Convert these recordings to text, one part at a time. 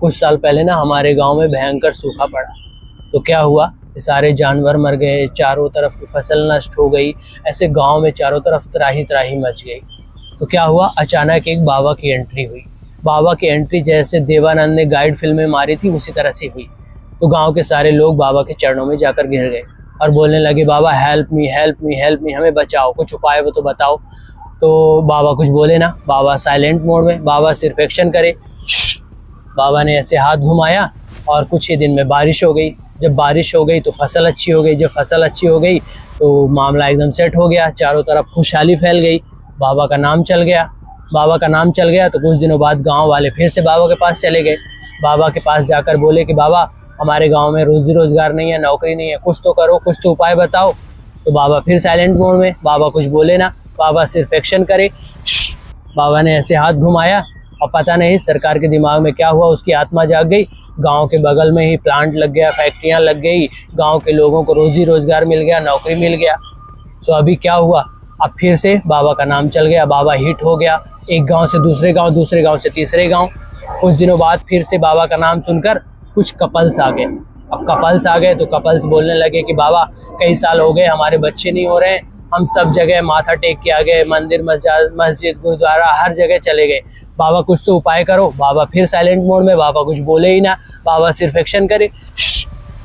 कुछ साल पहले ना हमारे गांव में भयंकर सूखा पड़ा। तो क्या हुआ, सारे जानवर मर गए, चारों तरफ की फसल नष्ट हो गई। ऐसे गांव में चारों तरफ त्राही त्राही मच गई। तो क्या हुआ, अचानक एक बाबा की एंट्री हुई। बाबा की एंट्री जैसे देवानंद ने गाइड फिल्म में मारी थी उसी तरह से हुई। तो गांव के सारे लोग बाबा के चरणों में जाकर घिर गए और बोलने लगे, बाबा help me help me help me, हमें बचाओ, कुछ उपाय हो तो बताओ। तो बाबा कुछ बोले ना, बाबा साइलेंट मोड में, बाबा सिर्फ एक्शन करे। बाबा ने ऐसे हाथ घुमाया और कुछ ही दिन में बारिश हो गई। जब बारिश हो गई तो फसल अच्छी हो गई। जब फसल अच्छी हो गई तो मामला एकदम सेट हो गया, चारों तरफ खुशहाली फैल गई, बाबा का नाम चल गया। बाबा का नाम चल गया तो कुछ दिनों बाद गांव वाले फिर से बाबा के पास चले गए। बाबा के पास जाकर बोले कि बाबा हमारे गांव में रोजी रोजगार नहीं है, नौकरी नहीं है, कुछ तो करो, कुछ तो उपाय बताओ। तो बाबा फिर साइलेंट मोड में, बाबा कुछ बोले ना, बाबा सिर्फ एक्शन करे। बाबा ने ऐसे हाथ घुमाया और पता नहीं सरकार के दिमाग में क्या हुआ, उसकी आत्मा जाग गई। गांव के बगल में ही प्लांट लग गया, फैक्ट्रियां लग गई, गांव के लोगों को रोजी रोजगार मिल गया, नौकरी मिल गया। तो अभी क्या हुआ, अब फिर से बाबा का नाम चल गया, बाबा हिट हो गया। एक गांव से दूसरे गांव, दूसरे गांव से तीसरे गांव। कुछ दिनों बाद फिर से बाबा का नाम सुनकर कुछ कपल्स आ गए। अब कपल्स आ गए तो कपल्स बोलने लगे कि बाबा कई साल हो गए, हमारे बच्चे नहीं हो रहे हैं, हम सब जगह माथा टेक के आ गए, मंदिर मस्जिद गुरुद्वारा हर जगह चले गए, बाबा कुछ तो उपाय करो। बाबा फिर साइलेंट मोड में, बाबा कुछ बोले ही ना, बाबा सिर्फ एक्शन करे।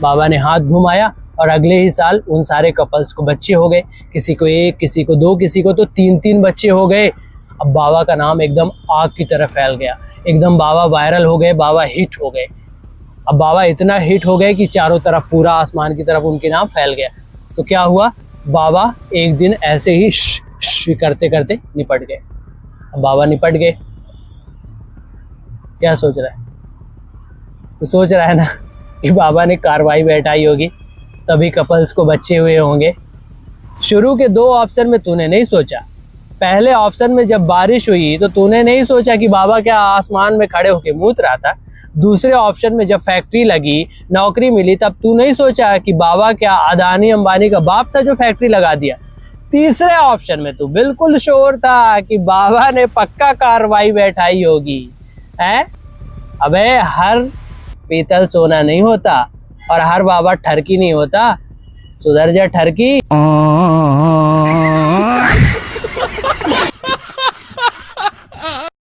बाबा ने हाथ घुमाया और अगले ही साल उन सारे कपल्स को बच्चे हो गए। किसी को 1, किसी को 2, किसी को तो 3-3 बच्चे हो गए। अब बाबा का नाम एकदम आग की तरह फैल गया, एकदम बाबा वायरल हो गए, बाबा हिट हो गए। अब बाबा इतना हिट हो गए कि चारों तरफ पूरा आसमान की तरफ उनके नाम फैल गया। तो क्या हुआ, बाबा एक दिन ऐसे ही करते करते निपट गए। अब बाबा निपट गए, क्या सोच रहा है? तो सोच रहा है ना कि बाबा ने कार्रवाई बैठाई होगी तभी कपल्स को बच्चे हुए होंगे। शुरू के 2 ऑप्शन में तूने नहीं सोचा। पहले ऑप्शन में जब बारिश हुई तो तूने नहीं सोचा कि बाबा क्या आसमान में खड़े होके मूत रहा था। दूसरे ऑप्शन में जब फैक्ट्री लगी, नौकरी मिली, तब तू नहीं सोचा कि बाबा क्या अदानी अंबानी का बाप था जो फैक्ट्री लगा दिया। तीसरे ऑप्शन में तू बिल्कुल श्योर था कि बाबा ने पक्का कार्रवाई बैठाई होगी। है अबे, हर पीतल सोना नहीं होता और हर बाबा ठरकी नहीं होता। सुधर जा ठरकी।